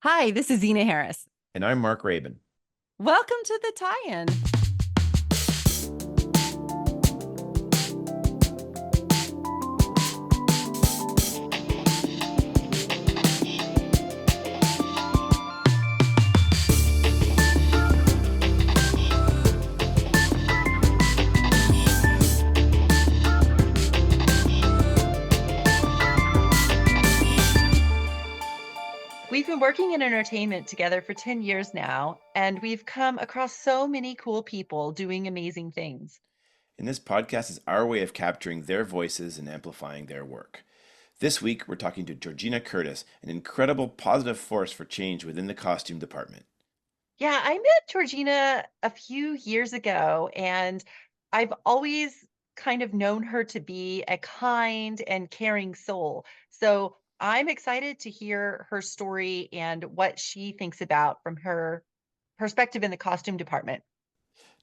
Hi, this is Zena Harris. And I'm Mark Rabin. Welcome to the tie-in. We've been working in entertainment together for 10 years now, and we've come across so many cool people doing amazing things. And this podcast is our way of capturing their voices and amplifying their work. This week, we're talking to Georgina Curtis, an incredible positive force for change within the costume department. Yeah, I met Georgina a few years ago, and I've always kind of known her to be a kind and caring soul. So I'm excited to hear her story and what she thinks about from her perspective in the costume department.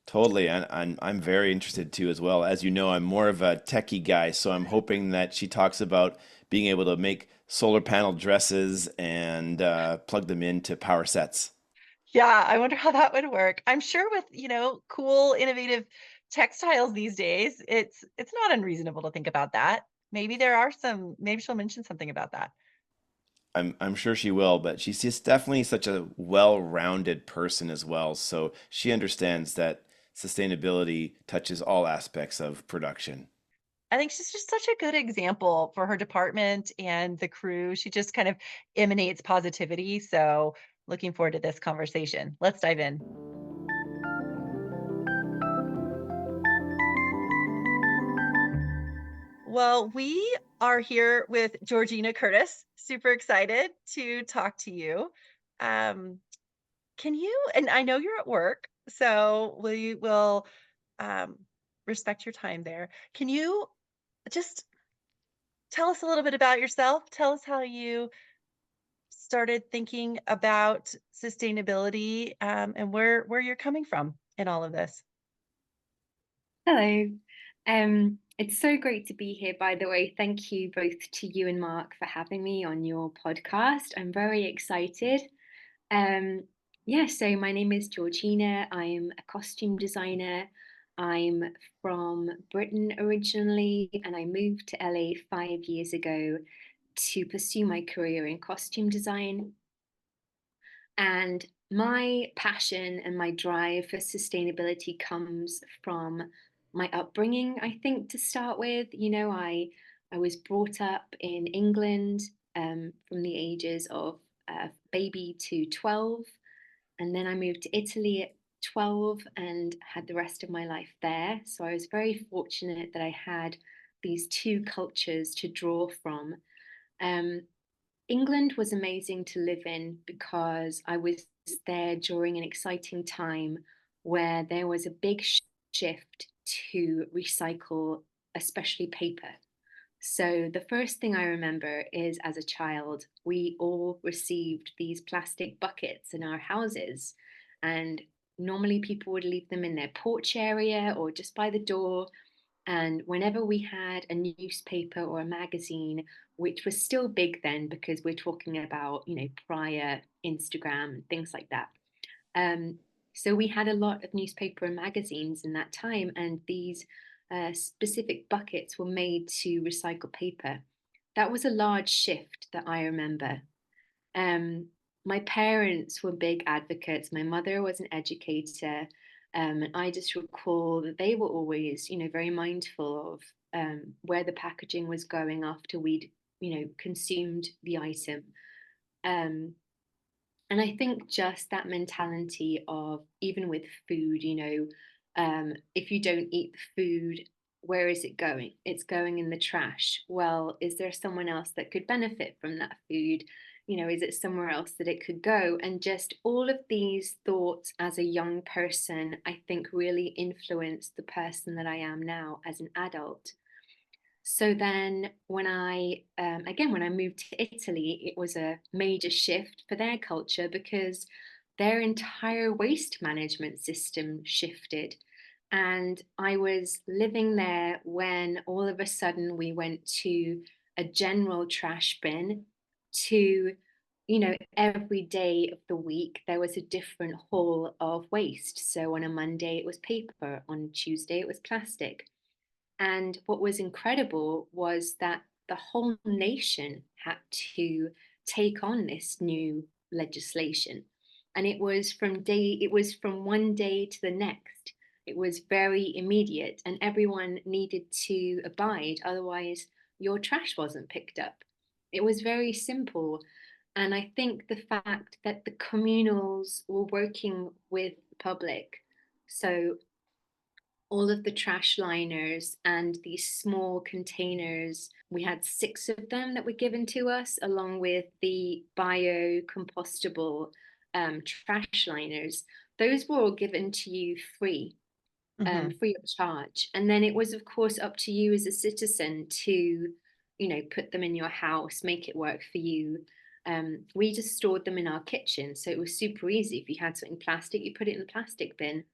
Totally, and I'm very interested too as well. As you know, I'm more of a techie guy, so I'm hoping that she talks about being able to make solar panel dresses and plug them into power sets. Yeah, I wonder how that would work. I'm sure with, cool, innovative textiles these days, it's not unreasonable to think about that. Maybe she'll mention something about that. I'm sure she will, but she's just definitely such a well-rounded person as well. So she understands that sustainability touches all aspects of production. I think she's just such a good example for her department and the crew. She just kind of emanates positivity. So, looking forward to this conversation. Let's dive in. Well, we are here with Georgina Curtis. Super excited to talk to you. Um, Can you and I know you're at work, so will um, respect your time there. Can you just tell us a little bit about yourself? Tell us how you started thinking about sustainability, and where you're coming from in all of this. Hello. It's so great to be here, by the way. Thank you both to you and Mark for having me on your podcast. I'm very excited. Um, so my name is Georgina. I'm a costume designer. I'm from Britain originally, and I moved to LA 5 years ago to pursue my career in costume design. And my passion and my drive for sustainability comes from my upbringing, I think, to start with. I was brought up in England from the ages of baby to 12. And then I moved to Italy at 12 and had the rest of my life there. So I was very fortunate that I had these two cultures to draw from. Um, England was amazing to live in because I was there during an exciting time where there was a big shift to recycle, especially paper. So, the first thing I remember is as a child, we all received these plastic buckets in our houses. And normally people would leave them in their porch area or just by the door. And whenever we had a newspaper or a magazine, which was still big then because we're talking about, prior Instagram and things like that. Um, so we had a lot of newspaper and magazines in that time, and these specific buckets were made to recycle paper. That was a large shift that I remember. Um, my parents were big advocates. My mother was an educator. And I just recall that they were always, very mindful of where the packaging was going after we'd, consumed the item. Um, and I think just that mentality of even with food, if you don't eat the food, where is it going? It's going in the trash. Well, is there someone else that could benefit from that food? Is it somewhere else that it could go? And just all of these thoughts as a young person, I think really influenced the person that I am now as an adult. So then, when I moved to Italy, it was a major shift for their culture because their entire waste management system shifted. And I was living there when all of a sudden we went to a general trash bin to every day of the week there was a different haul of waste. So on a Monday it was paper, on Tuesday it was plastic. And what was incredible was that the whole nation had to take on this new legislation. And it was from one day to the next. It was very immediate, and everyone needed to abide, otherwise, your trash wasn't picked up. It was very simple. And I think the fact that the communals were working with the public, so all of the trash liners and these small containers. We had 6 of them that were given to us, along with the biocompostable trash liners. Those were all given to you Hmm. free of charge. And then it was, of course, up to you as a citizen to, put them in your house, make it work for you. We just stored them in our kitchen, so it was super easy. If you had something plastic, you put it in the plastic bin.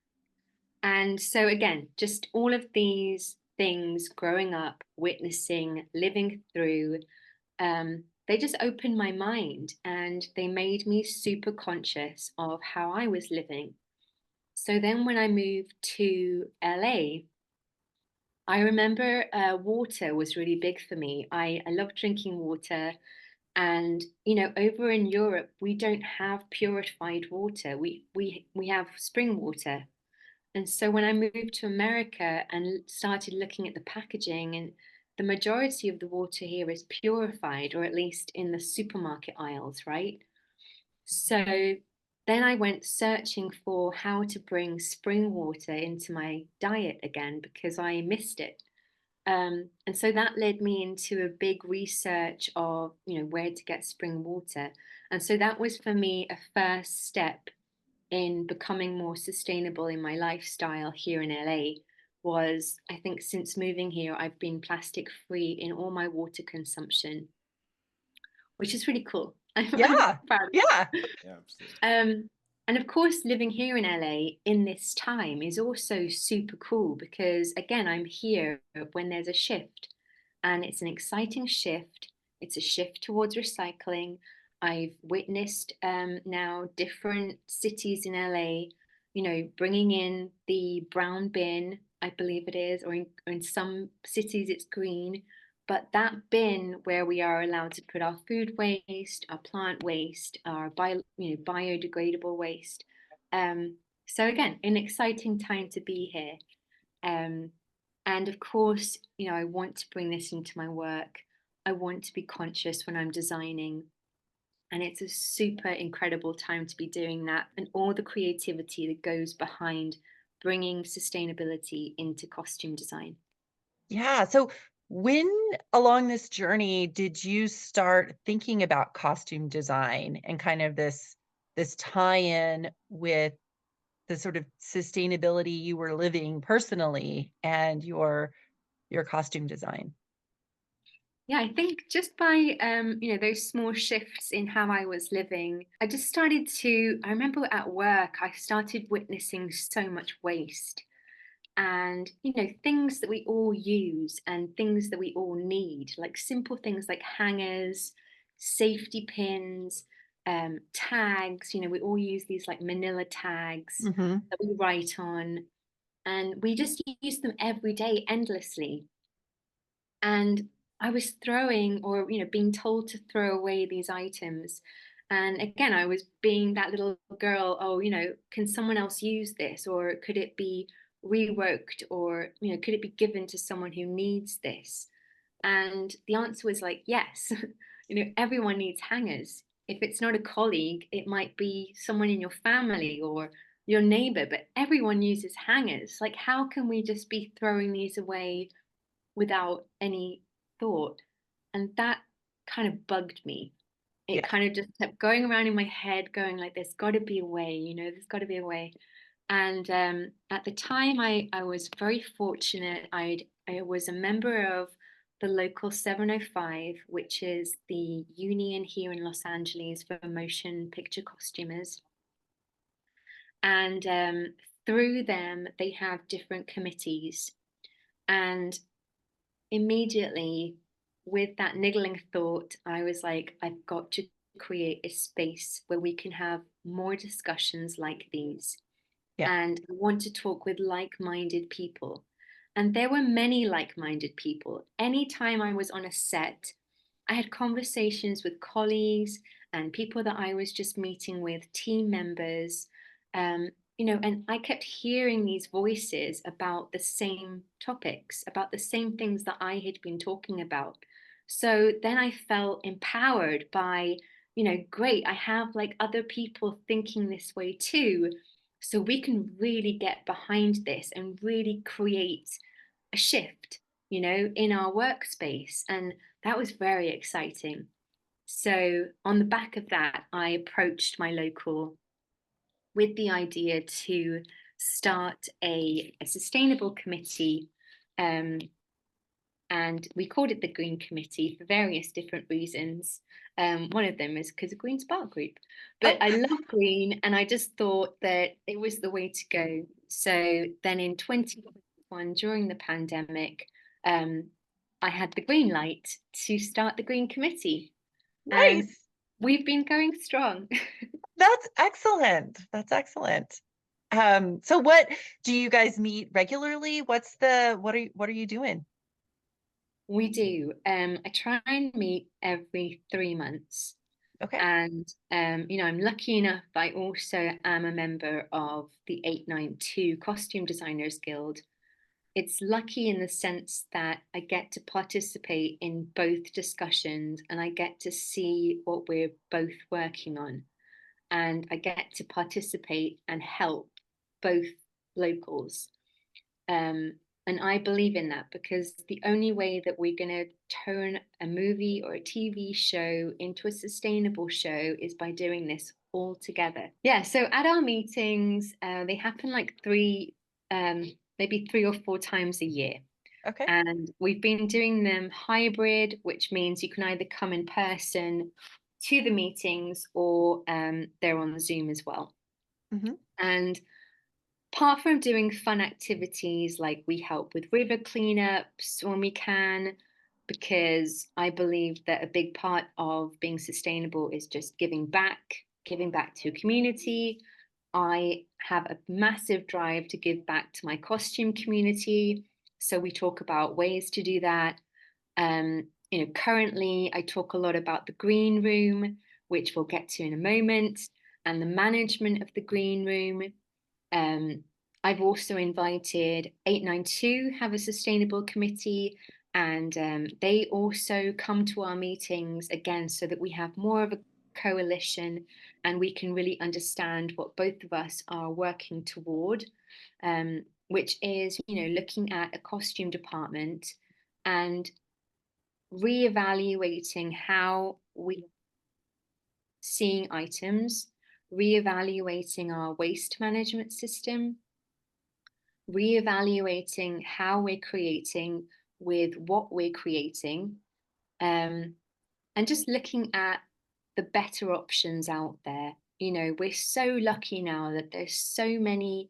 And so, again, just all of these things growing up, witnessing, living through, they just opened my mind and they made me super conscious of how I was living. So then, when I moved to LA, I remember water was really big for me. I love drinking water. And over in Europe, we don't have purified water. We have spring water. And so when I moved to America and started looking at the packaging, and the majority of the water here is purified, or at least in the supermarket aisles, right? So then I went searching for how to bring spring water into my diet again because I missed it. And so that led me into a big research of, where to get spring water. And so that was for me a first step in becoming more sustainable in my lifestyle here in LA. Was I think since moving here, I've been plastic free in all my water consumption, which is really cool. I'm Yeah. proud. Yeah. Yeah, absolutely. And of course, living here in LA in this time is also super cool because, again, I'm here when there's a shift, and it's an exciting shift. It's a shift towards recycling. I've witnessed now different cities in LA, bringing in the brown bin, I believe it is, or in some cities it's green. But that bin where we are allowed to put our food waste, our plant waste, our biodegradable waste. Um, so again, an exciting time to be here. Um, and of course, I want to bring this into my work. I want to be conscious when I'm designing. And it's a super incredible time to be doing that, and all the creativity that goes behind bringing sustainability into costume design. Yeah. So when along this journey did you start thinking about costume design and kind of this tie-in with the sort of sustainability you were living personally and your costume design? Yeah, I think just by those small shifts in how I was living, I just started to. I remember at work, I started witnessing so much waste, and things that we all use and things that we all need, like simple things like hangers, safety pins, tags. We all use these like manila tags Mhm. that we write on, and we just use them every day endlessly. And I was throwing, or being told to throw away these items. And again, I was being that little girl. Oh, can someone else use this, or could it be reworked, or could it be given to someone who needs this? And the answer was like, yes. Everyone needs hangers. If it's not a colleague, it might be someone in your family or your neighbor, but everyone uses hangers. Like, how can we just be throwing these away without any thought? And that kind of bugged me. It Yeah. kind of just kept going around in my head, going like, there's got to be a way, there's got to be a way. And at the time, I was very fortunate. I was a member of the local 705, which is the union here in Los Angeles for motion picture costumers. And through them, they have different committees. And immediately, with that niggling thought, I was like, I've got to create a space where we can have more discussions like these. Yeah. And I want to talk with like-minded people. And there were many like-minded people. Anytime I was on a set, I had conversations with colleagues and people that I was just meeting with, team members, and I kept hearing these voices about the same topics, about the same things that I had been talking about. So then I felt empowered by, great, I have like other people thinking this way too. So we can really get behind this and really create a shift, in our workspace. And that was very exciting. So, on the back of that, I approached my local with the idea to start a sustainable committee. Um, and we called it the Green Committee for various different reasons. One of them is because of Green Spark Group. But Oh, I love green, and I just thought that it was the way to go. So then in 2021, during the pandemic, um, I had the green light to start the Green Committee, and nice. we've been going strong. That's excellent. That's excellent. So what do you guys meet regularly? What are you doing? We do. I try and meet every 3 months. Okay. And, I'm lucky enough, I also am a member of the 892 Costume Designers Guild. It's lucky in the sense that I get to participate in both discussions and I get to see what we're both working on. And I get to participate and help both locals. Um, and I believe in that because the only way that we're going to turn a movie or a TV show into a sustainable show is by doing this all together. Yeah, so at our meetings, they happen like maybe 3 or 4 times a year. Okay. And we've been doing them hybrid, which means you can either come in person to the meetings or they're on Zoom as well. Hmm. And apart from doing fun activities like we help with river cleanups when we can, because I believe that a big part of being sustainable is just giving back to a community. I have a massive drive to give back to my costume community. So we talk about ways to do that. Currently I talk a lot about the green room, which we'll get to in a moment, and the management of the green room. um, I've also invited 892 have a sustainable committee, and they also come to our meetings again so that we have more of a coalition and we can really understand what both of us are working toward, which is, looking at a costume department and reevaluating how we seeing items, reevaluating our waste management system, reevaluating how we're creating with what we're creating, um, and just looking at the better options out there. We're so lucky now that there's so many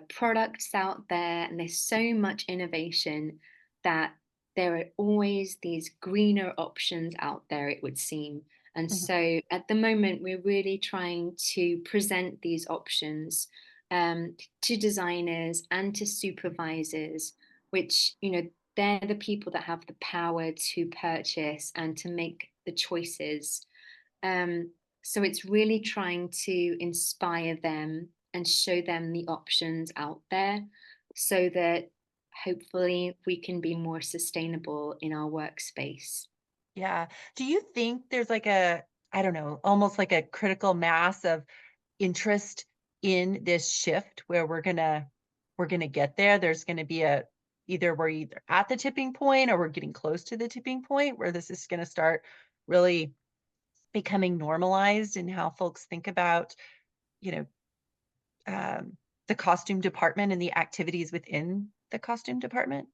products out there and there's so much innovation that there are always these greener options out there, it would seem. And Hmm. so at the moment, we're really trying to present these options to designers and to supervisors, which, they're the people that have the power to purchase and to make the choices. Um, so it's really trying to inspire them and show them the options out there so that hopefully we can be more sustainable in our workspace. Yeah. Do you think there's like I don't know, almost like a critical mass of interest in this shift where we're gonna get there? There's gonna be either we're either at the tipping point or we're getting close to the tipping point where this is gonna start really becoming normalized in how folks think about, you know, um, the costume department and the activities within the costume department?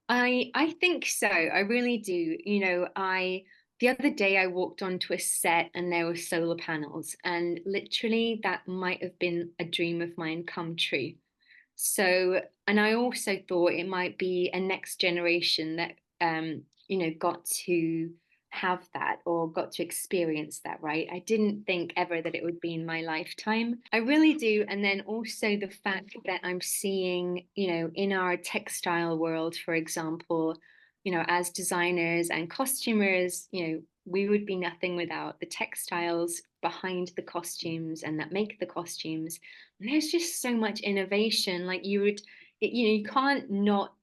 I think so. I really do. The other day I walked onto a set and there were solar panels, and literally that might have been a dream of mine come true. So, and I also thought it might be a next generation that got to have that or got to experience that, right? I didn't think ever that it would be in my lifetime. I really do. And then also the fact that I'm seeing, in our textile world, for example, as designers and costumers, we would be nothing without the textiles behind the costumes and that make the costumes. And there's just so much innovation. Like you can't not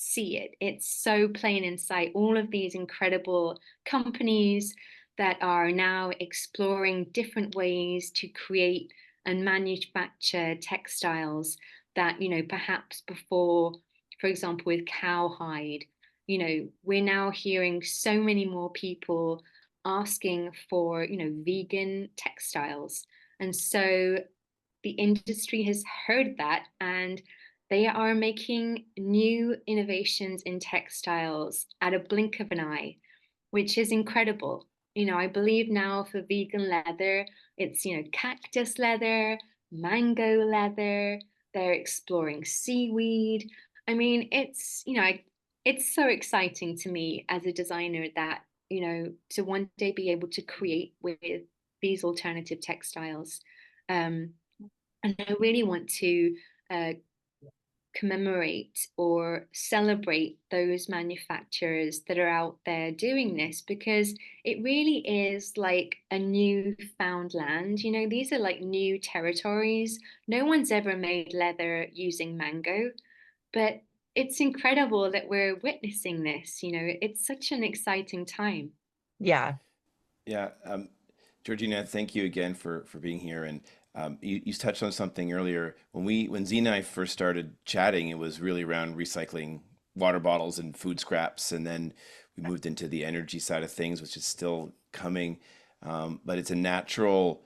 see it. It's so plain in sight. All of these incredible companies that are now exploring different ways to create and manufacture textiles that, perhaps before, for example, with cowhide, we're now hearing so many more people asking for, vegan textiles. And so the industry has heard that, and they are making new innovations in textiles at a blink of an eye, which is incredible. I believe now for vegan leather, it's, cactus leather, mango leather, they're exploring seaweed. I mean, it's so exciting to me as a designer that, to one day be able to create with these alternative textiles. And I really want to uh, commemorate or celebrate those manufacturers that are out there doing this, because it really is like a new found land. These are like new territories. No one's ever made leather using mango, but it's incredible that we're witnessing this. It's such an exciting time. Yeah. Yeah, Georgina, thank you again for being here. And you touched on something earlier. When Zena and I first started chatting, it was really around recycling water bottles and food scraps, and then we moved into the energy side of things, which is still coming. But it's a natural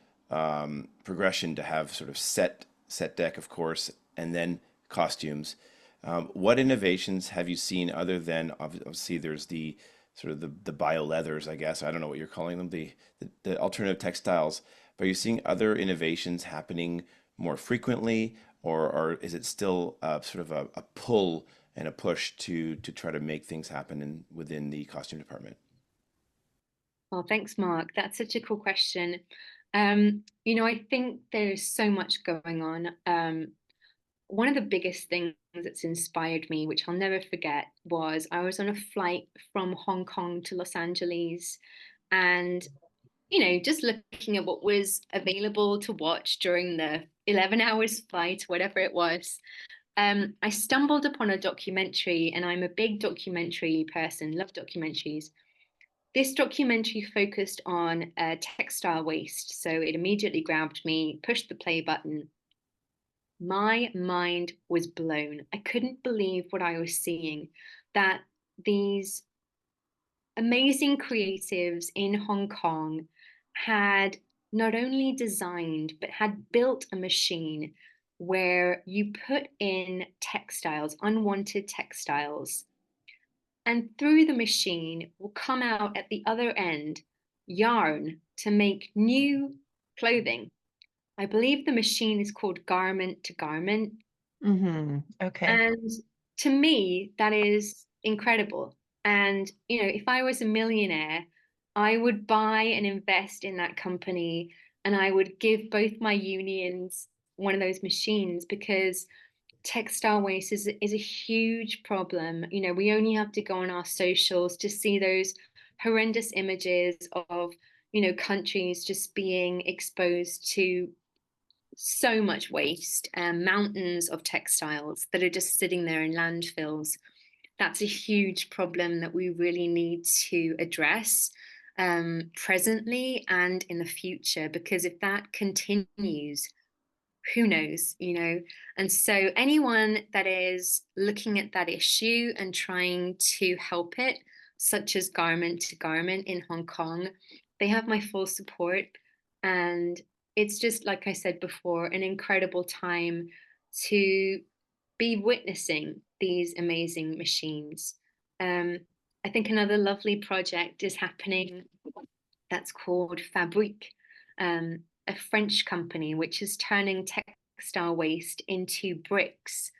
progression to have sort of set deck, of course, and then costumes. What innovations have you seen other than obviously there's the sort of the bio leathers, I guess. I don't know what you're calling them, the alternative textiles. But are you seeing other innovations happening more frequently, or is it still sort of a pull and a push to try to make things happen within the costume department? Well, thanks, Mark. That's such a cool question. I think there's so much going on. One of the biggest things that's inspired me, which I'll never forget, was I was on a flight from Hong Kong to Los Angeles, and just looking at what was available to watch during the 11 hours flight, whatever it was. I stumbled upon a documentary, and I'm a big documentary person, love documentaries. This documentary focused on textile waste, so it immediately grabbed me, pushed the play button. My mind was blown. I couldn't believe what I was seeing, that these amazing creatives in Hong Kong had not only designed, but had built a machine where you put in textiles, unwanted textiles, and through the machine will come out at the other end yarn to make new clothing. I believe the machine is called garment to garment. Okay. And to me, that is incredible. And, if I was a millionaire, I would buy and invest in that company, and I would give both my unions one of those machines, because textile waste is a huge problem. We only have to go on our socials to see those horrendous images of, countries just being exposed to so much waste and mountains of textiles that are just sitting there in landfills. That's a huge problem that we really need to address presently and in the future, because if that continues, who knows. And so anyone that is looking at that issue and trying to help it, such as garment to garment in Hong Kong, they have my full support. And it's just, like I said before, an incredible time to be witnessing these amazing machines. um, I think another lovely project is happening that's called Fabrique, a French company which is turning textile waste into bricks.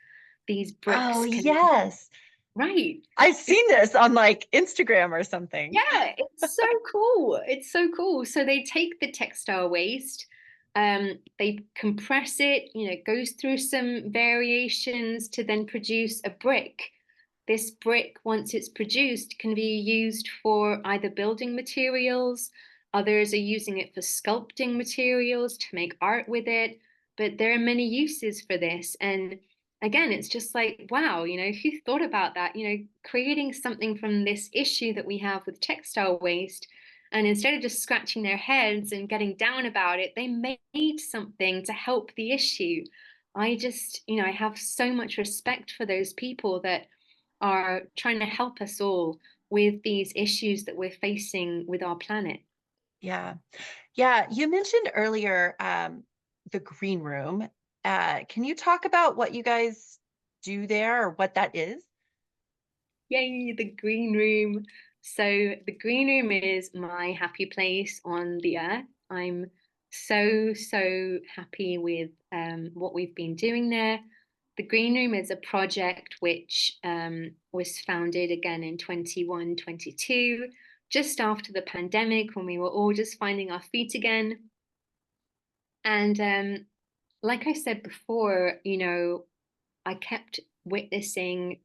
These Oh, bricks can, yes. Right. I've It's seen this on like Instagram or something. Yeah, it's so cool. It's so cool. So they take the textile waste, they compress it, it goes through some variations to then produce a brick. This brick, once it's produced, can be used for either building materials, others are using it for sculpting materials to make art with it. But there are many uses for this. And again, it's just like, wow, if you thought about that, creating something from this issue that we have with textile waste, and instead of just scratching their heads and getting down about it, they made something to help the issue. I just, I have so much respect for those people that are trying to help us all with these issues that we're facing with our planet. Yeah. Yeah. You mentioned earlier the green room. Can you talk about what you guys do there or what that is? Yay, the green room. So the green room is my happy place on the earth. I'm so happy with what we've been doing there. The green room is a project which was founded again in 21, 22, just after the pandemic when we were all just finding our feet again. And like I said before, I kept witnessing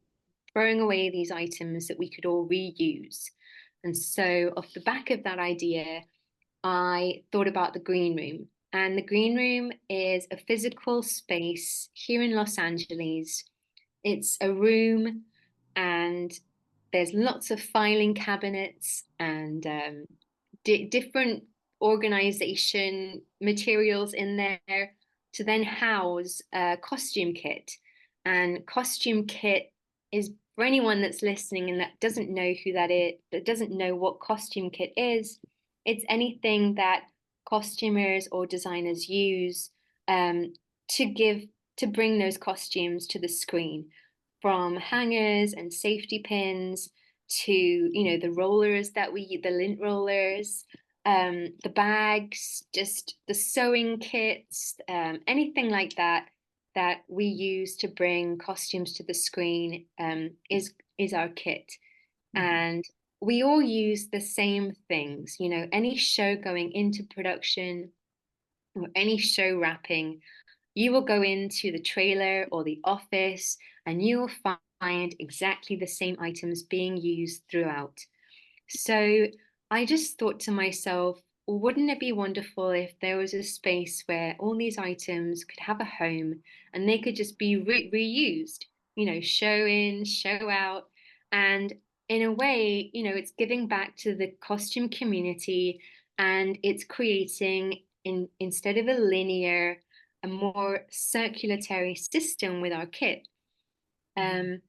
throwing away these items that we could all reuse. And so, off the back of that idea, I thought about the green room. And the green room is a physical space here in Los Angeles. It's a room, and there's lots of filing cabinets and different organization materials in there to then house a costume kit. And costume kit is, for anyone that's listening and that doesn't know who that is, that doesn't know what costume kit is, it's anything that costumers or designers use um, to give to bring those costumes to the screen, from hangers and safety pins to the rollers that the lint rollers, the bags, just the sewing kits, anything like that that we use to bring costumes to the screen, is our kit. Mhm. And we all use the same things. Any show going into production or any show wrapping, you will go into the trailer or the office and you will find exactly the same items being used throughout. So I just thought to myself, well, wouldn't it be wonderful if there was a space where all these items could have a home and they could just be reused, show in, show out. And in a way, it's giving back to the costume community, and it's creating, instead of a linear, a more circulatory system with our kit. Mhm. Um,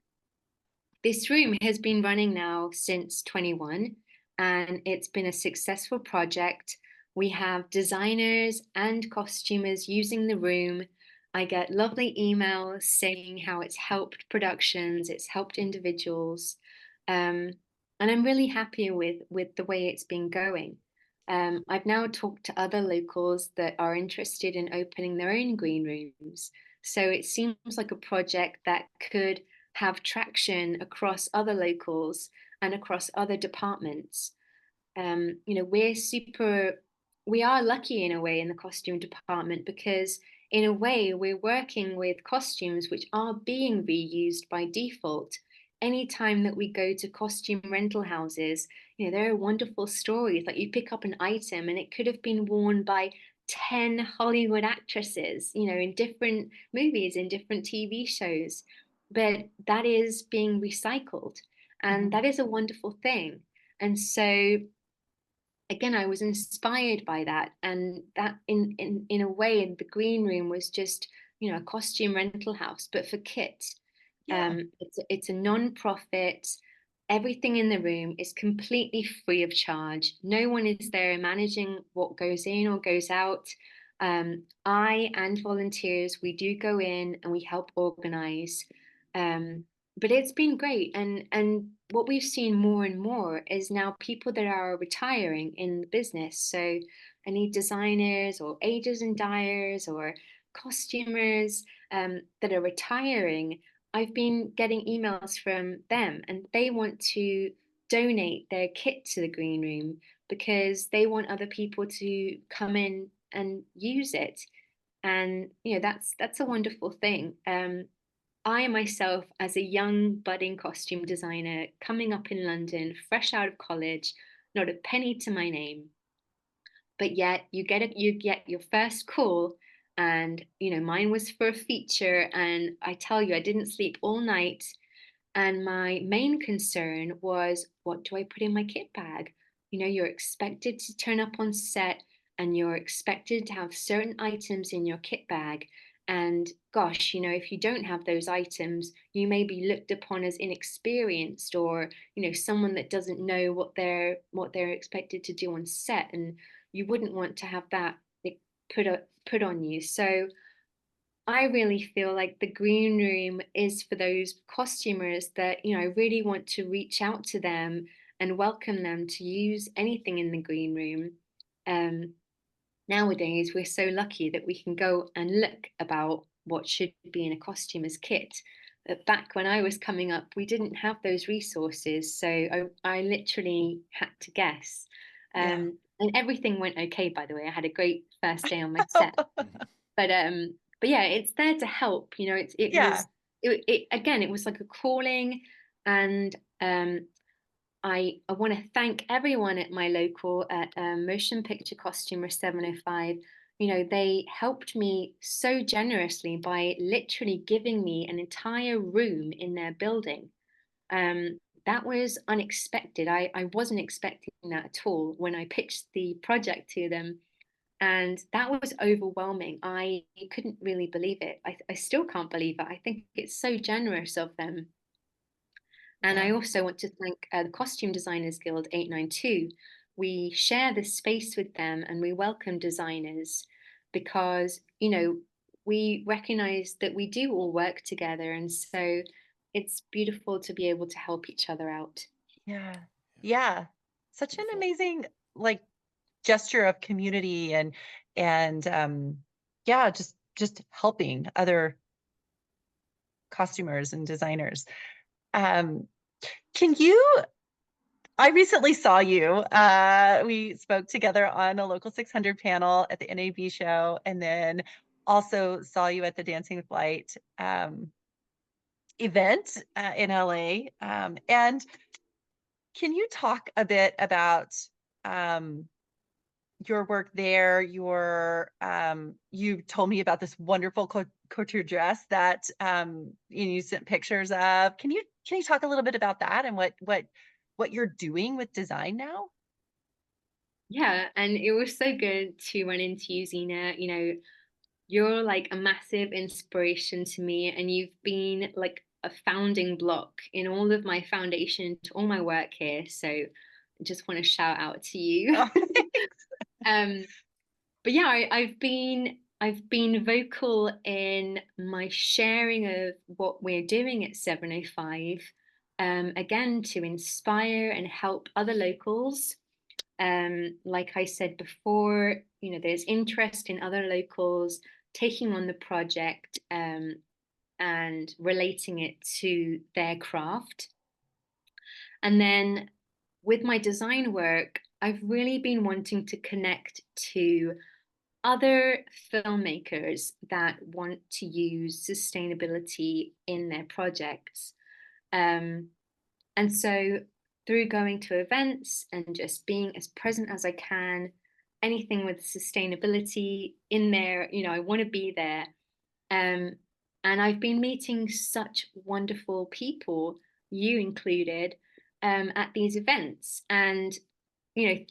this room has been running now since 21, and it's been a successful project. We have designers and costumers using the room. I get lovely emails saying how it's helped productions, it's helped individuals. Um, and I'm really happy with the way it's been going. I've now talked to other locals that are interested in opening their own green rooms. So it seems like a project that could have traction across other locals and across other departments. We are lucky in a way in the costume department because in a way we're working with costumes which are being reused by default. Anytime that we go to costume rental houses, there are wonderful stories. Like, you pick up an item and it could have been worn by 10 Hollywood actresses, in different movies, in different TV shows. But that is being recycled. And Mhm. that is a wonderful thing. And so again, I was inspired by that, and that in a way the green room was just a costume rental house but for kids. Yeah. It's a non-profit. Everything in the room is completely free of charge. No one is there managing what goes in or goes out. I and volunteers, we do go in and we help organize. um, but it's been great, and what we've seen more and more is now people that are retiring in the business. So any designers or agers and dyers or costumers that are retiring I've been getting emails from them, and they want to donate their kit to the green room because they want other people to come in and use it. And that's a wonderful thing. I myself, as a young budding costume designer coming up in London, fresh out of college, not a penny to my name, but yet you get your first call, and mine was for a feature, and I tell you, I didn't sleep all night, and my main concern was, what do I put in my kit bag? You're expected to turn up on set, and you're expected to have certain items in your kit bag. And gosh, if you don't have those items, you may be looked upon as inexperienced, or someone that doesn't know what they're expected to do on set, and you wouldn't want to have that, like, put on you. So I really feel like the green room is for those costumers that, really want to reach out to them and welcome them to use anything in the green room. Um, Nowadays, we're so lucky that we can go and look about what should be in a costumer's kit. But back when I was coming up, we didn't have those resources. So I literally had to guess. Yeah. And everything went okay, by the way. I had a great first day on my set. But yeah, it's there to help. Yeah. It again, it was like a calling. And I want to thank everyone at my local at Motion Picture Costumer 705. They helped me so generously by literally giving me an entire room in their building. That was unexpected. I wasn't expecting that at all when I pitched the project to them. And that was overwhelming. I couldn't really believe it. I still can't believe it. I think it's so generous of them. And I Yeah. also want to thank the Costume Designers Guild 892. We share this space with them, and we welcome designers because, we recognize that we do all work together. And so it's beautiful to be able to help each other out. Yeah. Yeah. Such an Beautiful. amazing, like, gesture of community and yeah, just helping other costumers and designers. Um, can you I recently saw you. We spoke together on a local 600 panel at the NAB show, and then also saw you at the Dancing with Light event in LA. And can you talk a bit about um, your work there? You told me about this wonderful couture dress that you sent pictures of. Can you talk a little bit about that and what you're doing with design now? Yeah, and it was so good to run into you, Zena. You're like a massive inspiration to me, and you've been like a founding block in all of my foundation to all my work here. So I just want to shout out to you. Oh, thanks. um, but yeah, I've been vocal in my sharing of what we're doing at 705, again to inspire and help other locals. Like I said before, there's interest in other locals taking on the project, and relating it to their craft. And then with my design work, I've really been wanting to connect to other filmmakers that want to use sustainability in their projects. Um, and so through going to events and just being as present as I can, anything with sustainability in there, I want to be there. Um, and I've been meeting such wonderful people, you included, at these events. And,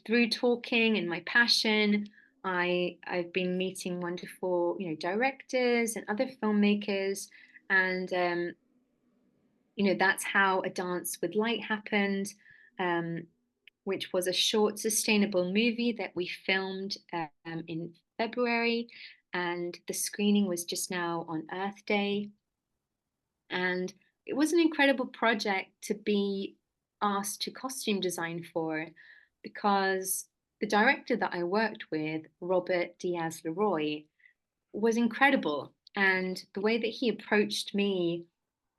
through talking and my passion, I've been meeting wonderful, directors and other filmmakers. And that's how A Dance with Light happened, um, which was a short sustainable movie that we filmed in February. And the screening was just now on Earth Day. And it was an incredible project to be asked to costume design for, because the director that I worked with, Robert Diaz Leroy, was incredible. And the way that he approached me,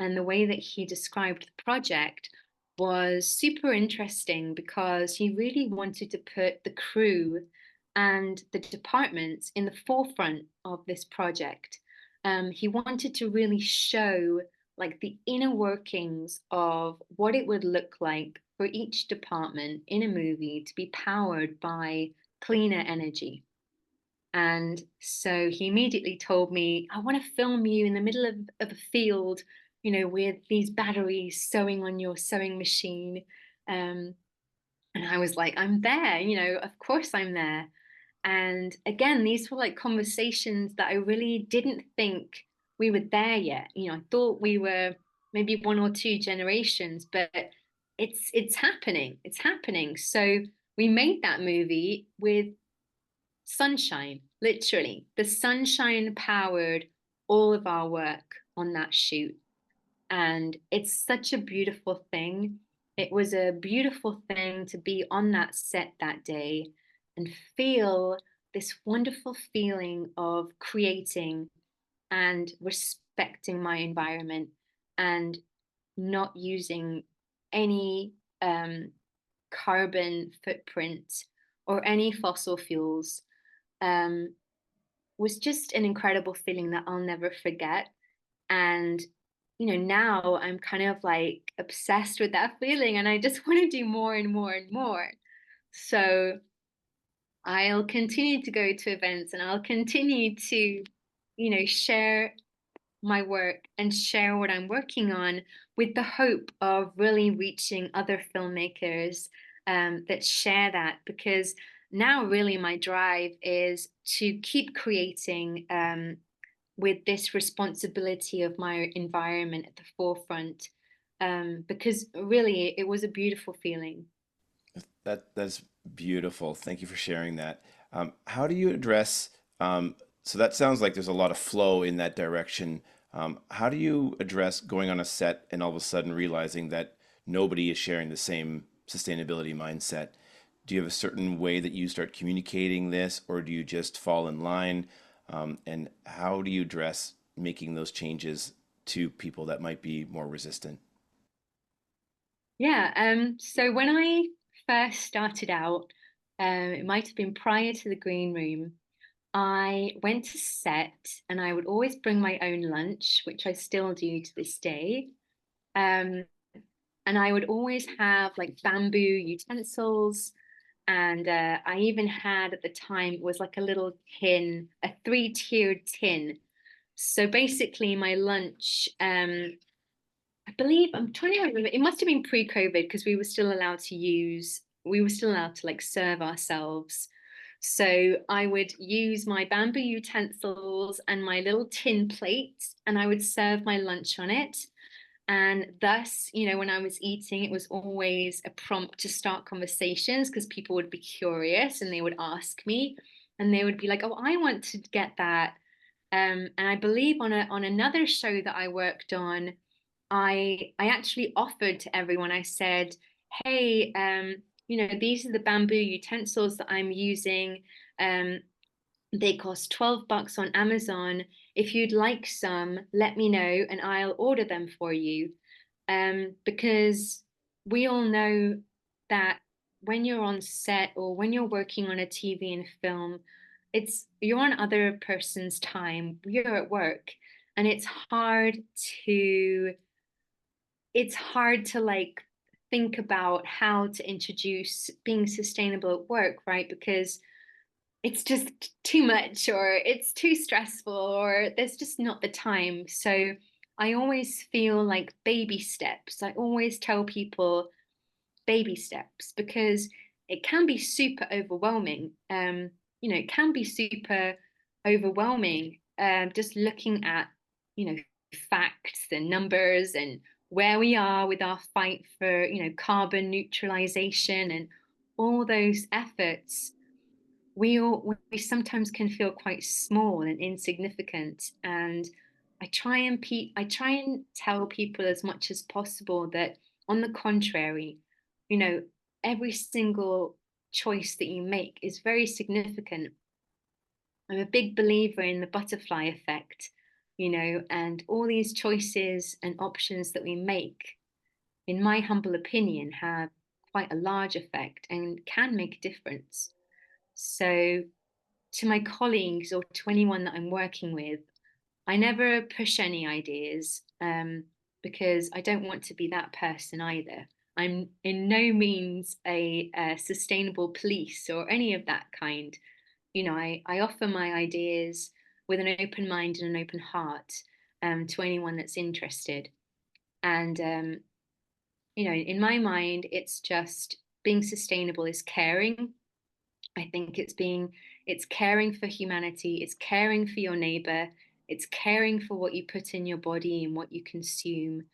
and the way that he described the project was super interesting because he really wanted to put the crew and the departments in the forefront of this project. He wanted to really show like the inner workings of what it would look like for each department in a movie to be powered by cleaner energy. And so he immediately told me, I want to film you in the middle of a field, with these batteries sewing on your sewing machine. Um, and I was like, I'm there, of course I'm there. And again, these were like conversations that I really didn't think we were there yet. I thought we were maybe one or two generations, but it's happening. It's happening. So we made that movie with sunshine, literally. The sunshine powered all of our work on that shoot. And it's such a beautiful thing. It was a beautiful thing to be on that set that day and feel this wonderful feeling of creating and respecting my environment and not using any carbon footprint or any fossil fuels. um, was just an incredible feeling that I'll never forget. And, now I'm kind of like obsessed with that feeling and I just want to do more and more and more. So I'll continue to go to events and I'll continue to, share my work and share what I'm working on with the hope of really reaching other filmmakers that share that. Because now, really, my drive is to keep creating with this responsibility of my environment at the forefront. Because really, it was a beautiful feeling. That's beautiful. Thank you for sharing that. How do you address? So that sounds like there's a lot of flow in that direction. How do you address going on a set and all of a sudden realizing that nobody is sharing the same sustainability mindset? Do you have a certain way that you start communicating this, or do you just fall in line? And how do you address making those changes to people that might be more resistant? Yeah. So when I first started out, it might have been prior to the green room. I went to set and I would always bring my own lunch, which I still do to this day. Um, and I would always have like bamboo utensils. And I even had at the time, it was like a little tin, a three-tiered tin. So basically, my lunch, I believe, I'm trying to remember, it must have been pre-COVID because we were still allowed to like serve ourselves. So I would use my bamboo utensils and my little tin plate, and I would serve my lunch on it. And thus, when I was eating, it was always a prompt to start conversations because people would be curious and they would ask me, and they would be like, "Oh, I want to get that." And I believe on another show that I worked on, I actually offered to everyone. I said, "Hey, these are the bamboo utensils that I'm using. Um, they cost $12 on Amazon. If you'd like some, let me know and I'll order them for you." Because we all know that when you're on set or when you're working on a TV and film, you're on other person's time. You're at work, and to it's hard to like think about how to introduce being sustainable at work, right? Because it's just too much or it's too stressful or there's just not the time. So I always feel like baby steps. I always tell people baby steps because it can be super overwhelming. It can be super overwhelming just looking at, you know, facts and numbers and where we are with our fight for, carbon neutralization and all those efforts. We sometimes can feel quite small and insignificant, and I try and tell people as much as possible that on the contrary, you know every single choice that you make is very significant. I'm a big believer in the butterfly effect. and all these choices and options that we make, in my humble opinion, have quite a large effect and can make a difference. So, to my colleagues or to anyone that I'm working with, I never push any ideas because I don't want to be that person either. I'm in no means a sustainable police or any of that kind. I offer my ideas with an open mind and an open heart to anyone that's interested. And, in my mind, it's just being sustainable is caring. I think it's caring for humanity, it's caring for your neighbor, it's caring for what you put in your body and what you consume,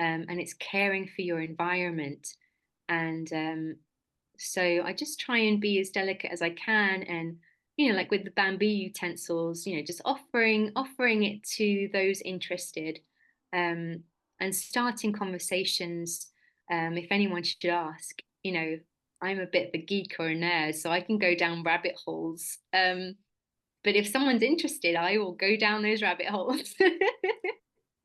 and it's caring for your environment. And so I just try and be as delicate as I can, and like with the bamboo utensils, just offering it to those interested, um, and starting conversations. If anyone should ask, I'm a bit of a geek or a nerd, so I can go down rabbit holes. But if someone's interested, I will go down those rabbit holes.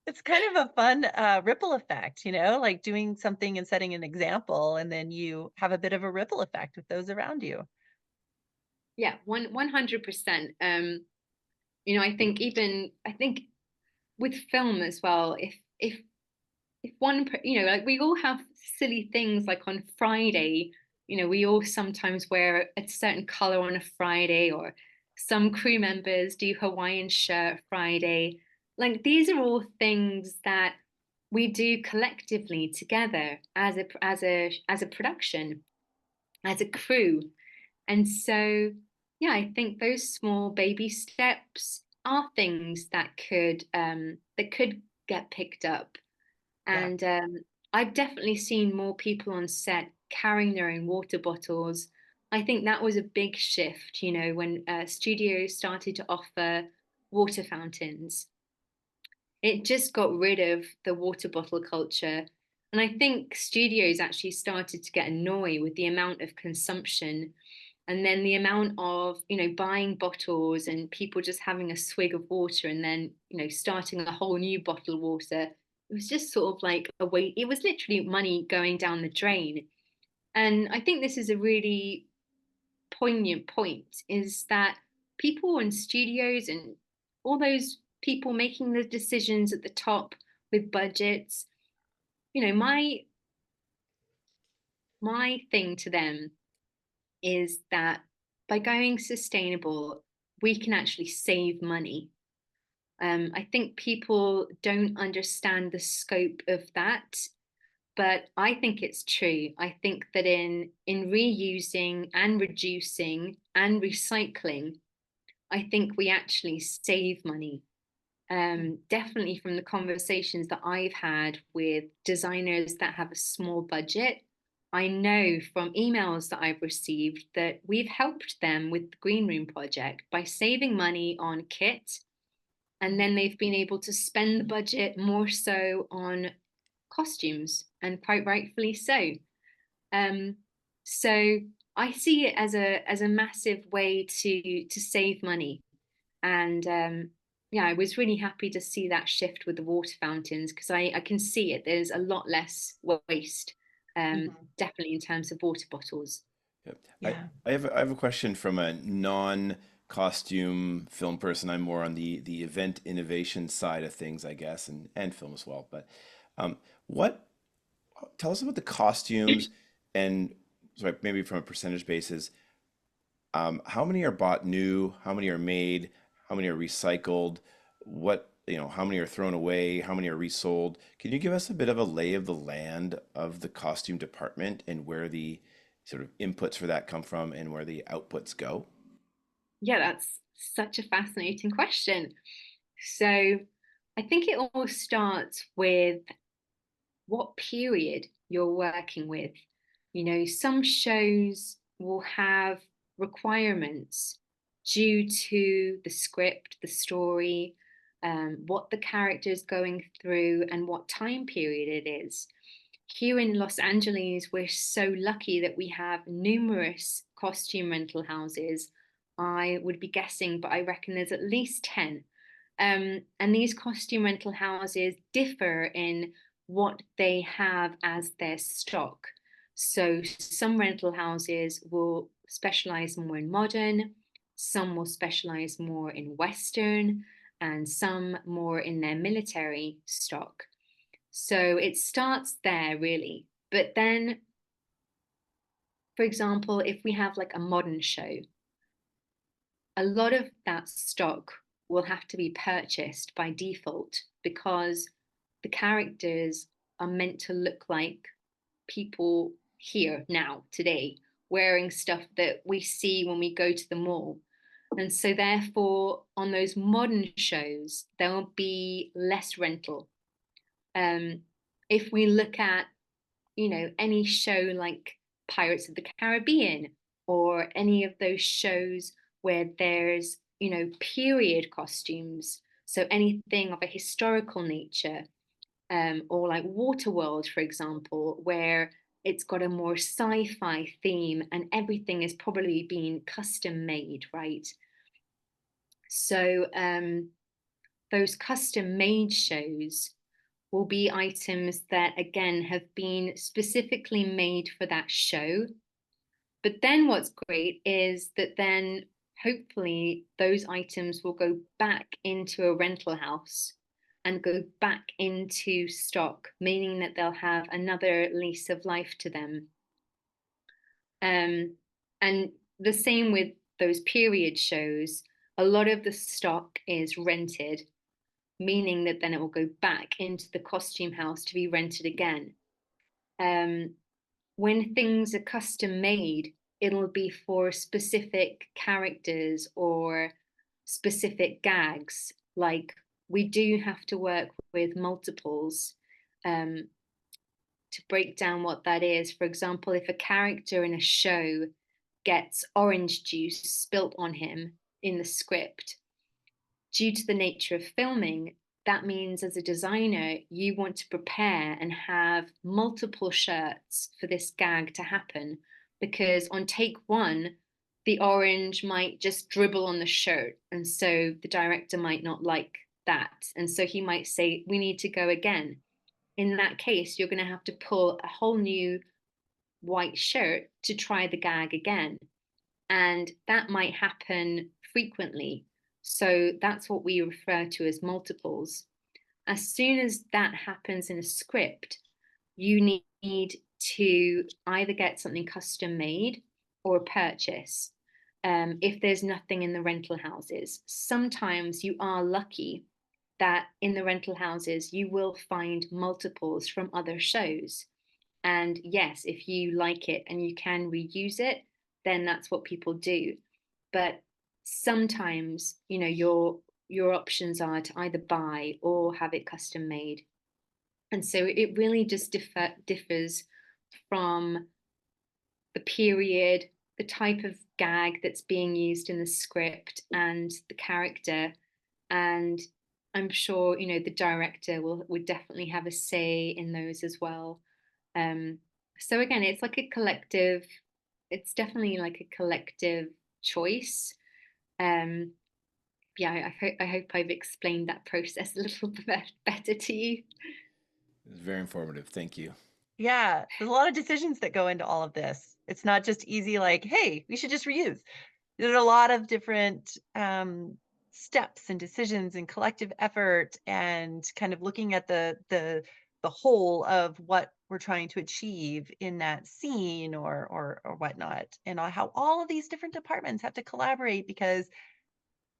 It's kind of a fun, ripple effect, like doing something and setting an example, and then you have a bit of a ripple effect with those around you. Yeah, 100%. I think with film as well, if one, like we all have silly things like on Friday, we all sometimes wear a certain color on a Friday, or some crew members do Hawaiian shirt Friday. Like these are all things that we do collectively together as a production, as a crew. And so, yeah, I think those small baby steps are things that could get picked up. Yeah. And I've definitely seen more people on set carrying their own water bottles. I think that was a big shift, when studios started to offer water fountains. It just got rid of the water bottle culture. And I think studios actually started to get annoyed with the amount of consumption, and then the amount of, buying bottles and people just having a swig of water and then, starting a whole new bottle of water. It was just sort of like a wait. It was literally money going down the drain. And I think this is a really poignant point, is that people in studios and all those people making the decisions at the top with budgets, my thing to them is that by going sustainable, we can actually save money. I think people don't understand the scope of that, but I think it's true. I think that in reusing and reducing and recycling, I think we actually save money. Definitely from the conversations that I've had with designers that have a small budget, I know from emails that I've received that we've helped them with the Green Room project by saving money on kit, and then they've been able to spend the budget more so on costumes, and quite rightfully so. Um, so I see it as a massive way to save money. And yeah, I was really happy to see that shift with the water fountains, because I can see it. There's a lot less waste, Mhm. definitely in terms of water bottles. Yep. Yeah. I have a question from a non-costume film person. I'm more on the event innovation side of things, I guess, and film as well. But what tell us about the costumes and sorry, maybe from a percentage basis, how many are bought new? How many are made? How many are recycled? How many are thrown away? How many are resold? Can you give us a bit of a lay of the land of the costume department and where the sort of inputs for that come from and where the outputs go? Yeah, that's such a fascinating question. So I think it all starts with what period you're working with. Some shows will have requirements due to the script, the story, what the character is going through, and what time period it is. Here in Los Angeles, we're so lucky that we have numerous costume rental houses. I would be guessing, but I reckon there's at least 10. And these costume rental houses differ in what they have as their stock. So some rental houses will specialize more in modern, some will specialize more in Western, and some more in their military stock. So it starts there really. But then, for example, if we have like a modern show, a lot of that stock will have to be purchased by default because the characters are meant to look like people here now, today, wearing stuff that we see when we go to the mall. And so, therefore, on those modern shows, there will be less rental. Um, if we look at, any show like Pirates of the Caribbean or any of those shows where there's, period costumes, so anything of a historical nature, or like Waterworld, for example, where it's got a more sci-fi theme and everything is probably being custom made, right? So those custom made shows will be items that again have been specifically made for that show. But then what's great is that then hopefully those items will go back into a rental house and go back into stock, meaning that they'll have another lease of life to them. And the same with those period shows, a lot of the stock is rented, meaning that then it will go back into the costume house to be rented again. When things are custom made, it'll be for specific characters or specific gags. Like we do have to work with multiples to break down what that is. For example, if a character in a show gets orange juice spilt on him in the script, due to the nature of filming, that means as a designer, you want to prepare and have multiple shirts for this gag to happen. Because on take one, the orange might just dribble on the shirt. And so the director might not like that. And so he might say, we need to go again. In that case, you're going to have to pull a whole new white shirt to try the gag again. And that might happen frequently. So that's what we refer to as multiples. As soon as that happens in a script, you need to either get something custom made or purchase. If there's nothing in the rental houses, sometimes you are lucky that in the rental houses you will find multiples from other shows. And yes, if you like it and you can reuse it, then that's what people do. But sometimes, your options are to either buy or have it custom made. And so it really just differs from the period, the type of gag that's being used in the script, and the character. And I'm sure, the director would definitely have a say in those as well. So again, it's like a collective, it's definitely like a collective choice. Um, yeah, I hope I've explained that process a little bit better to you. It's very informative. Thank you. Yeah, there's a lot of decisions that go into all of this. It's not just easy like, "Hey, we should just reuse." There's a lot of different, steps and decisions and collective effort and kind of looking at the whole of what we're trying to achieve in that scene or whatnot, and how all of these different departments have to collaborate because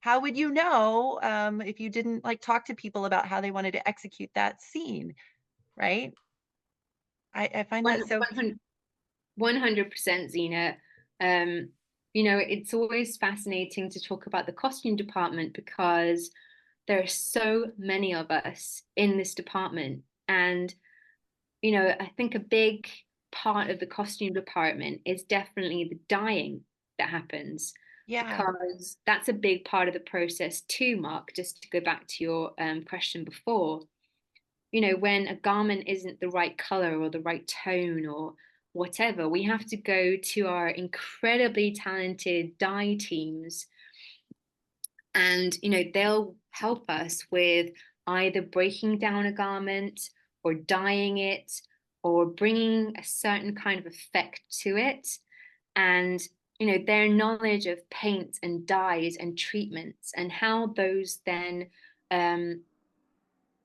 how would you know, if you didn't, like, talk to people about how they wanted to execute that scene, right? I find that One, so 100%, Zena. It's always fascinating to talk about the costume department because there are so many of us in this department. And, I think a big part of the costume department is definitely the dyeing that happens, yeah. because that's a big part of the process too, Mark, just to go back to your question before. When a garment isn't the right color or the right tone or whatever, we have to go to our incredibly talented dye teams, and they'll help us with either breaking down a garment or dyeing it or bringing a certain kind of effect to it. And their knowledge of paint and dyes and treatments and how those then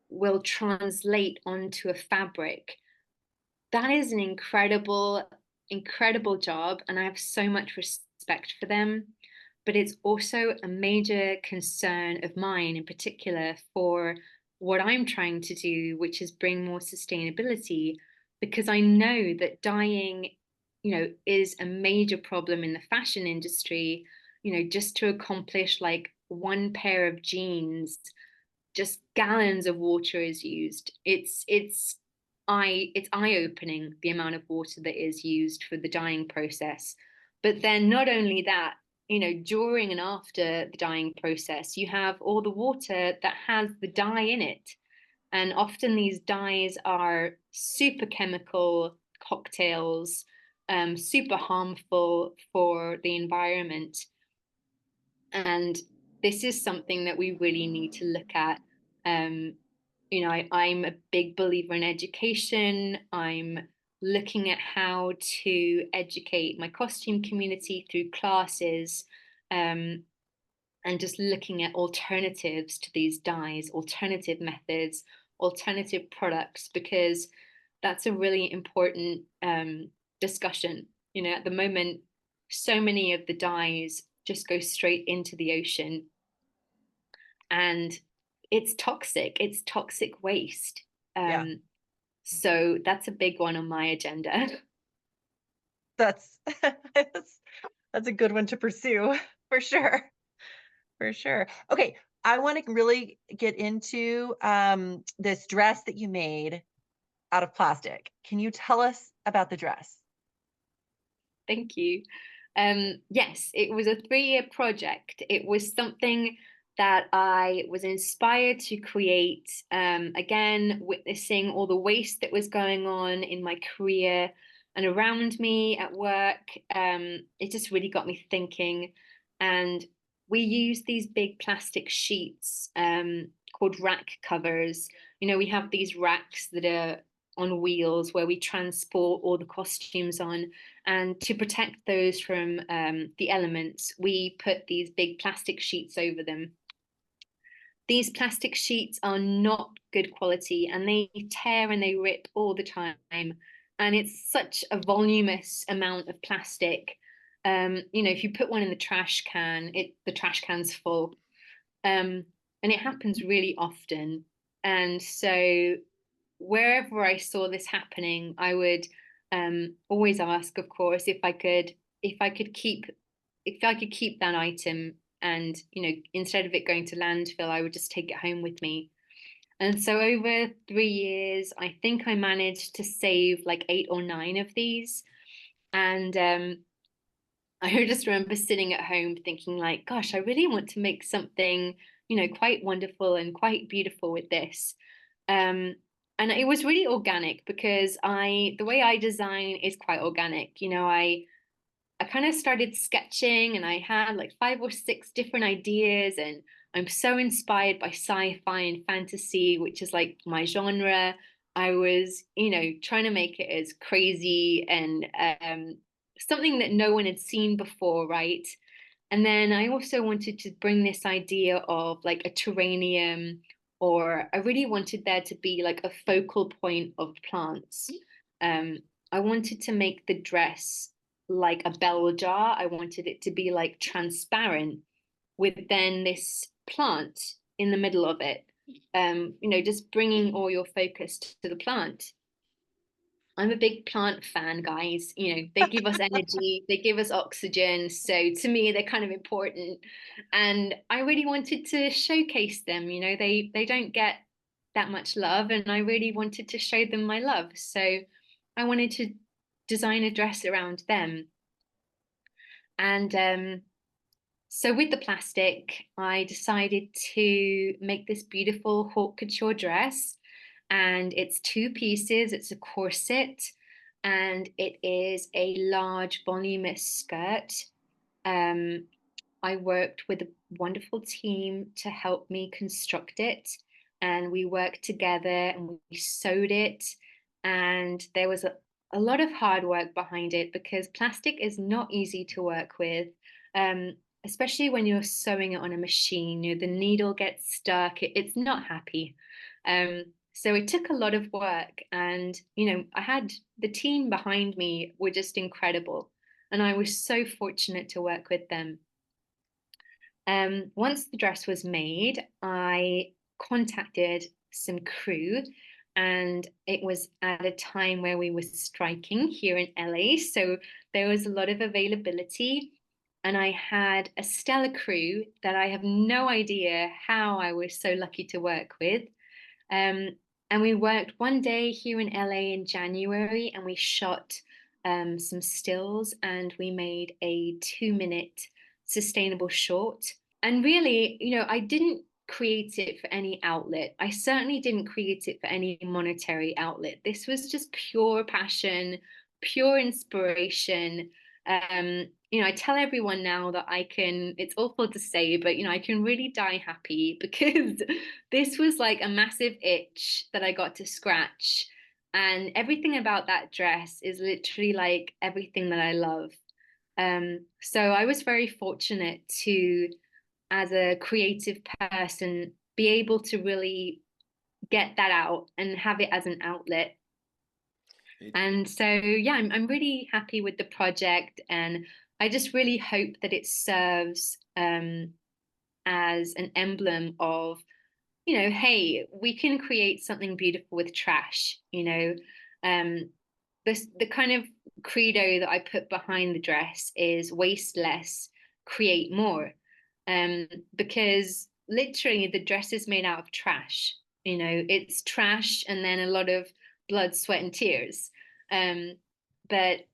will translate onto a fabric, that is an incredible job, and I have so much respect for them. But it's also a major concern of mine in particular for what I'm trying to do, which is bring more sustainability, because I know that dyeing, is a major problem in the fashion industry. Just to accomplish like one pair of jeans, just gallons of water is used. It's eye-opening the amount of water that is used for the dyeing process. But then not only that, during and after the dyeing process, you have all the water that has the dye in it. And often these dyes are super chemical cocktails, super harmful for the environment. And this is something that we really need to look at. Um, I'm a big believer in education. I'm looking at how to educate my costume community through classes, and just looking at alternatives to these dyes, alternative methods, alternative products, because that's a really important discussion. At the moment, so many of the dyes just go straight into the ocean, and it's toxic waste. Yeah. So that's a big one on my agenda. That's that's a good one to pursue for sure. For sure. Okay, I want to really get into this dress that you made out of plastic. Can you tell us about the dress? Thank you. Yes, it was a 3-year project. It was something that I was inspired to create. Again, witnessing all the waste that was going on in my career and around me at work. It just really got me thinking. And we use these big plastic sheets called rack covers. We have these racks that are on wheels where we transport all the costumes on. And to protect those from the elements, we put these big plastic sheets over them. These plastic sheets are not good quality, and they tear and they rip all the time. And it's such a voluminous amount of plastic. If you put one in the trash can, the trash can's full. And it happens really often. And so wherever I saw this happening, I would always ask, of course, if I could keep that item, and instead of it going to landfill, I would just take it home with me. And so over 3 years, I think I managed to save like 8 or 9 of these. And I just remember sitting at home thinking like, gosh, I really want to make something, quite wonderful and quite beautiful with this. Um, and it was really organic because the way I design is quite organic. I kind of started sketching and I had like 5 or 6 different ideas, and I'm so inspired by sci-fi and fantasy, which is like my genre. I was, trying to make it as crazy and something that no one had seen before, right? And then I also wanted to bring this idea of like a terrarium, or I really wanted there to be like a focal point of plants. Um, I wanted to make the dress like a bell jar. I wanted it to be like transparent with then this plant in the middle of it. Just bringing all your focus to the plant. I'm a big plant fan, guys. They give us energy, they give us oxygen. So to me, they're kind of important. And I really wanted to showcase them. They don't get that much love, and I really wanted to show them my love. So I wanted to design a dress around them. And so with the plastic, I decided to make this beautiful haute couture dress, and it's 2 pieces. It's a corset, and it is a large voluminous skirt. Um, I worked with a wonderful team to help me construct it. And we worked together and we sewed it. And there was a lot of hard work behind it because plastic is not easy to work with, especially when you're sewing it on a machine. The needle gets stuck, it's not happy. So it took a lot of work. And, I had the team behind me were just incredible. And I was so fortunate to work with them. Once the dress was made, I contacted some crew, and it was at a time where we were striking here in LA. So there was a lot of availability. And I had a stellar crew that I have no idea how I was so lucky to work with. Um, and we worked one day here in LA in January, and we shot some stills, and we made a 2-minute sustainable short. And really, I didn't create it for any outlet. I certainly didn't create it for any monetary outlet. This was just pure passion, pure inspiration. I tell everyone now that it's awful to say, but I can really die happy because this was like a massive itch that I got to scratch. And everything about that dress is literally like everything that I love. So I was very fortunate to, as a creative person, be able to really get that out and have it as an outlet. It, And so, yeah, I'm really happy with the project. And I just really hope that it serves as an emblem of, hey, we can create something beautiful with trash. Um, the kind of credo that I put behind the dress is waste less, create more. Because literally the dress is made out of trash. It's trash and then a lot of blood, sweat, and tears. Um, but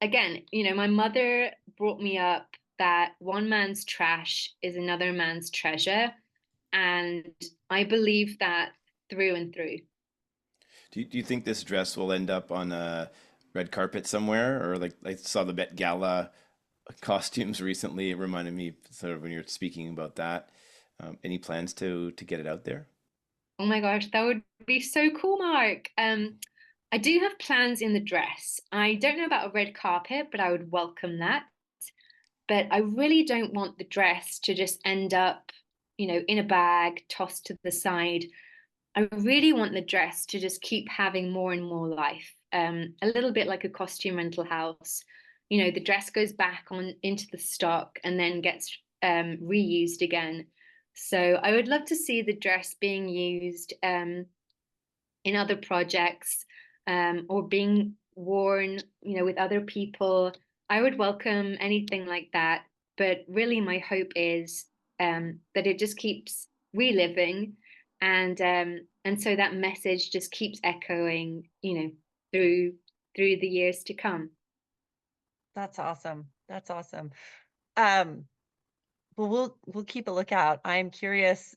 again, my mother brought me up that one man's trash is another man's treasure. And I believe that through and through. do you think this dress will end up on a red carpet somewhere, or like I saw the Met Gala costumes recently? It reminded me sort of when you're speaking about that. Any plans to get it out there? Oh my gosh, that would be so cool, Mark. I do have plans in the dress. I don't know about a red carpet, but I would welcome that. But I really don't want the dress to just end up, in a bag, tossed to the side. I really want the dress to just keep having more and more life. A little bit like a costume rental house. The dress goes back on into the stock and then gets reused again. So I would love to see the dress being used in other projects, or being worn, with other people. I would welcome anything like that. But really, my hope is that it just keeps reliving, and so that message just keeps echoing, through the years to come. That's awesome. That's awesome. Um, well, we'll keep a lookout. I'm curious,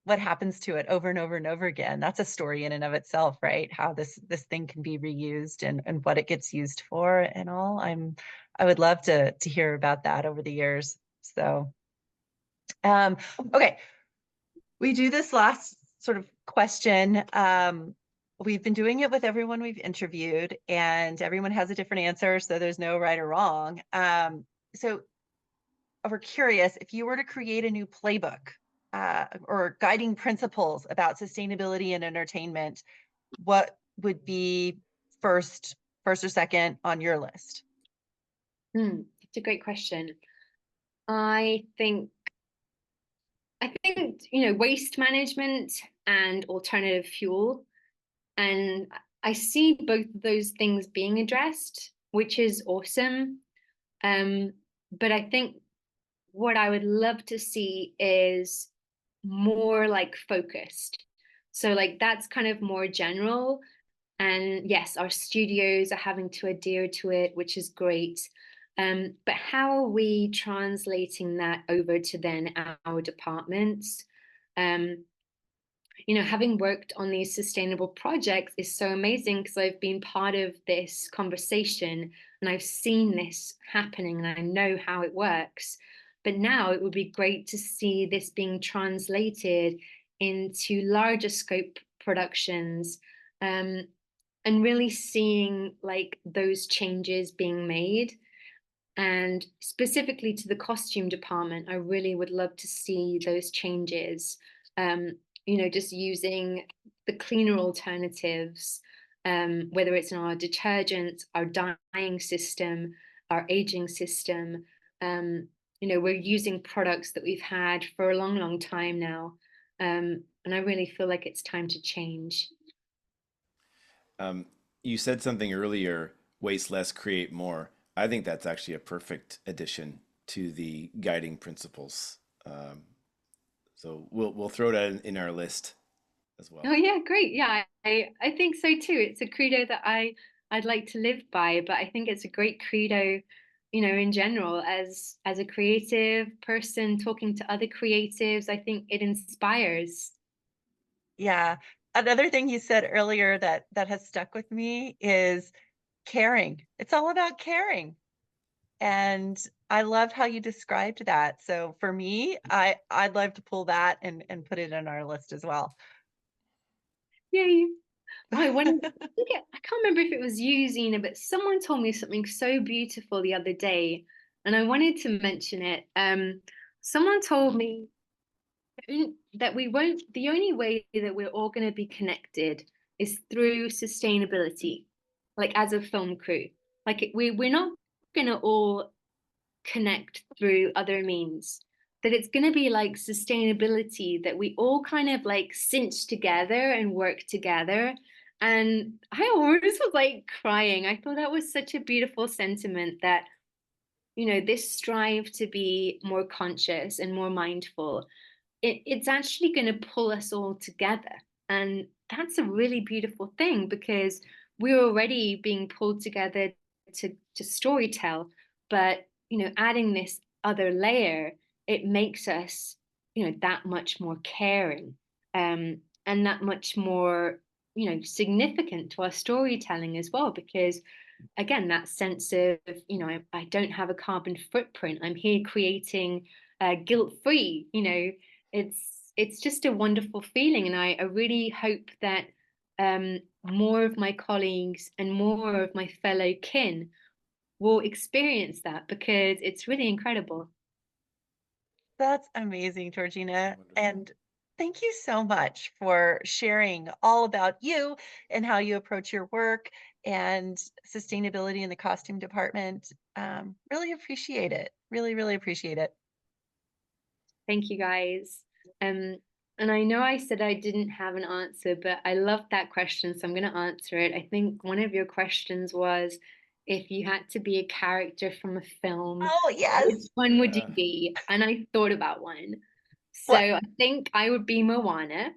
what happens to it over and over and over again. That's a story in and of itself, right? How this thing can be reused and what it gets used for and all. I would love to hear about that over the years. So, okay, we do this last sort of question. We've been doing it with everyone we've interviewed, and everyone has a different answer, so there's no right or wrong. So we're curious, if you were to create a new playbook, or guiding principles about sustainability and entertainment, what would be first or second on your list? It's a great question. I think waste management and alternative fuel. And I see both of those things being addressed, which is awesome. But I think what I would love to see is more like focused. So like that's kind of more general. And yes, our studios are having to adhere to it, which is great. But how are we translating that over to then our departments? Um, having worked on these sustainable projects is so amazing because I've been part of this conversation and I've seen this happening and I know how it works. But now it would be great to see this being translated into larger scope productions, um, and really seeing like those changes being made. And specifically to the costume department, I really would love to see those changes. Just using the cleaner alternatives, whether it's in our detergents, our dyeing system, our aging system. We're using products that we've had for a long, long time now. And I really feel like it's time to change. Um, you said something earlier, waste less, create more. I think that's actually a perfect addition to the guiding principles. Um, so we'll throw that in our list as Oh well. yeah, great. Yeah, I think so too. It's a credo that I'd like to live by, but I think it's a great credo, in general as a creative person talking to other creatives. I think it inspires. Yeah. Another thing you said earlier that has stuck with me is caring. It's all about caring. And I loved how you described that. So for me, I'd love to pull that and put it in our list as well. Yay. I can't remember if it was you, Zena, but someone told me something so beautiful the other day, and I wanted to mention it. Someone told me that the only way that we're all going to be connected is through sustainability, like as a film crew. Like we're not going to all connect through other means. That it's going to be like sustainability, that we all kind of like cinch together and work together. And I always was like crying. I thought that was such a beautiful sentiment, that this strive to be more conscious and more mindful, it's actually going to pull us all together. And that's a really beautiful thing, because we're already being pulled together to storytell. But, adding this other layer, it makes us, that much more caring, and that much more, significant to our storytelling as well. Because again, that sense of, I don't have a carbon footprint. I'm here creating guilt-free. It's just a wonderful feeling, and I really hope that more of my colleagues and more of my fellow kin will experience that, because it's really incredible. That's amazing, Georgina. Wonderful. And thank you so much for sharing all about you and how you approach your work and sustainability in the costume department. Really appreciate it. Really, really appreciate it. Thank you, guys. Um, and I know I said I didn't have an answer, but I love that question, so I'm going to answer it. I think one of your questions was, if you had to be a character from a film, Oh, which yes. one would you Uh, be? And I thought about one. So What? I think I would be Moana.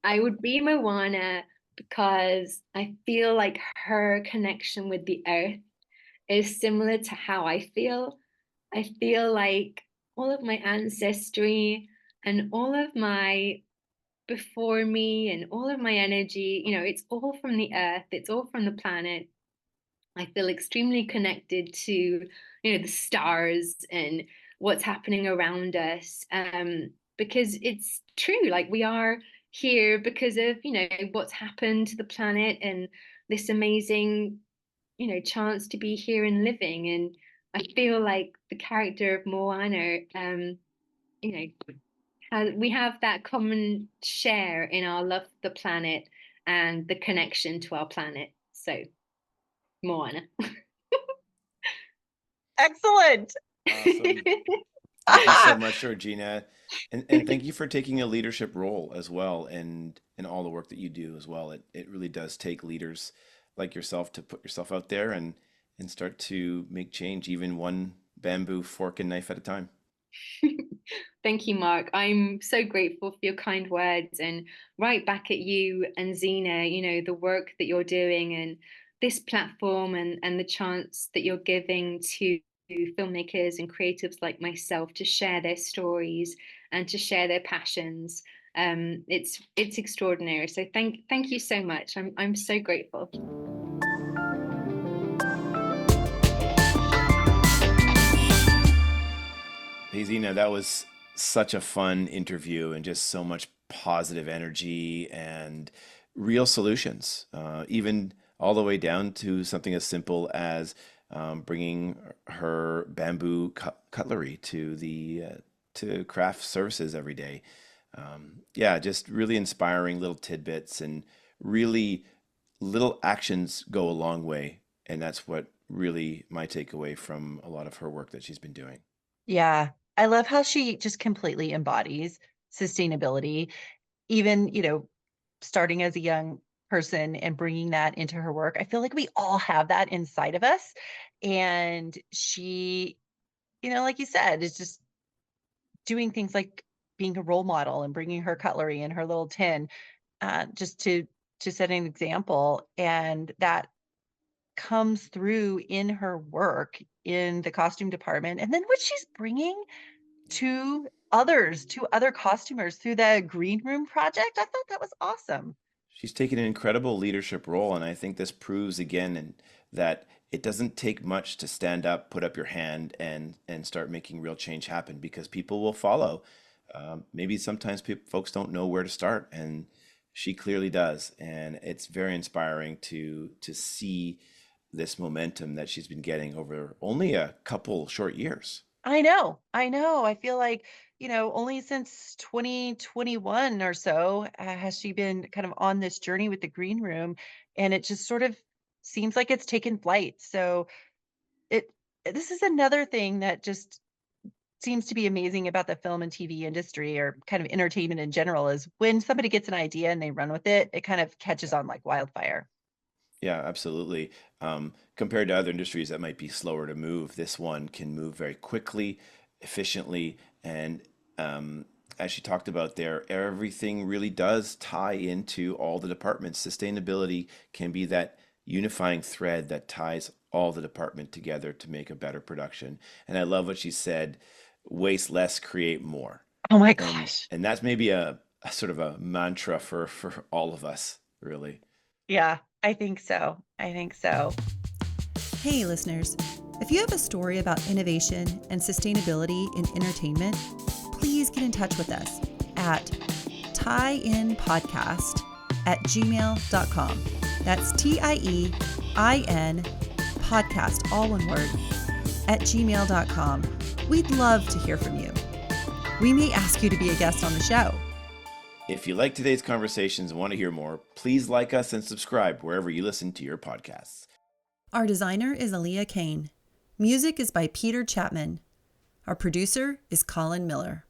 I would be Moana because I feel like her connection with the earth is similar to how I feel. I feel like all of my ancestry and all of my before me and all of my energy, it's all from the earth, it's all from the planet. I feel extremely connected to, the stars and what's happening around us. Because it's true, like we are here because of, what's happened to the planet, and this amazing, chance to be here and living. And I feel like the character of Moana, you know, we have that common share in our love for the planet and the connection to our planet. So, Moana. Excellent. awesome. Thank you so much, Georgina. And thank you for taking a leadership role as well, and in all the work that you do as well. It really does take leaders like yourself to put yourself out there and start to make change, even one bamboo fork and knife at a time. Thank you, Mark. I'm so grateful for your kind words, and right back at you and Zena, the work that you're doing, and this platform, and the chance that you're giving to filmmakers and creatives like myself to share their stories and to share their passions. It's extraordinary. So thank you so much. I'm so grateful. Hey, Zena, that was such a fun interview and just so much positive energy and real solutions, even all the way down to something as simple as bringing her bamboo cutlery to the to craft services every day. Yeah, just really inspiring little tidbits and really little actions go a long way. And that's what really my takeaway from a lot of her work that she's been doing. Yeah. I love how she just completely embodies sustainability, even, starting as a young person and bringing that into her work. I feel like we all have that inside of us. And she, like you said, is just doing things like being a role model and bringing her cutlery and her little tin, just to set an example. And that comes through in her work in the costume department. And then what she's bringing to other costumers through the green room project, I thought that was awesome. She's taken an incredible leadership role, and I think this proves again that it doesn't take much to stand up, put up your hand, and start making real change happen because people will follow. Maybe sometimes folks don't know where to start, and she clearly does, and it's very inspiring to see this momentum that she's been getting over only a couple short years. I know, I know. I feel like, only since 2021 or so has she been kind of on this journey with the green room, and it just sort of seems like it's taken flight. So it this is another thing that just seems to be amazing about the film and TV industry or kind of entertainment in general is when somebody gets an idea and they run with it, it kind of catches on like wildfire. Yeah, absolutely. Compared to other industries that might be slower to move, this one can move very quickly, efficiently, and as she talked about there, everything really does tie into all the departments. Sustainability can be that unifying thread that ties all the department together to make a better production. And I love what she said, waste less, create more. Oh my And gosh. and that's maybe a sort of a mantra for all of us, really. Yeah, I think so. I think so. Hey, listeners, if you have a story about innovation and sustainability in entertainment, please get in touch with us at tieinpodcast@gmail.com. That's TIEIN podcast, all one word, @gmail.com. We'd love to hear from you. We may ask you to be a guest on the show. If you like today's conversations and want to hear more, please like us and subscribe wherever you listen to your podcasts. Our designer is Aaliyah Kane. Music is by Peter Chapman. Our producer is Colin Miller.